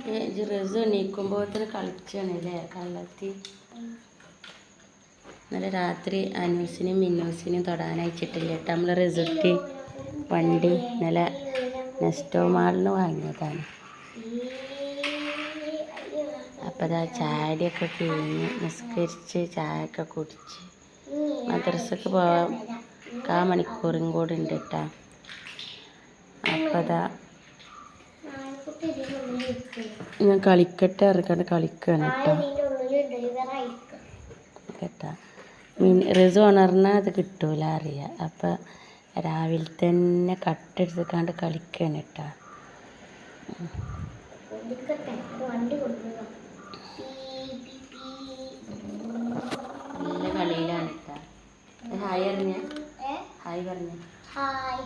റിസു എണീക്കുമ്പോഴത്തേന് കളിച്ചാണല്ലേ കള്ളത്തി. ഇന്നലെ രാത്രി അനൂസിനെയും മിന്നൂസിനെയും തൊടാൻ അയച്ചിട്ടില്ല കേട്ടോ. നമ്മൾ റിസുട്ടി വണ്ടി ഇന്നലെ നെസ്റ്റോ മാളിന് വാങ്ങിയതാണ്. അപ്പോൾ അതാ ചായയൊക്കെ കഴിഞ്ഞ് നിസ്കരിച്ച് ചായയൊക്കെ കുടിച്ച് മദ്രസക്ക് പോകാൻ 1/4 മണിക്കൂറും കൂടി ഉണ്ട് കേട്ടോ. അപ്പോൾ അതാ ഞാൻ കളിക്കട്ടെ ഇറക്കാണ്ട് കളിക്കുകയാണ് കേട്ടോ. റിസു ഉണർന്നാൽ അത് കിട്ടൂല അറിയാം. അപ്പം രാവിലെ തന്നെ കട്ടെടുത്തിക്കാണ്ട് കളിക്കുകയാണ് കേട്ടോ. നല്ല കളിയിലാണ് കേട്ടോ. ഹായ് പറഞ്ഞ ഹായ് പറഞ്ഞ ഹായ്.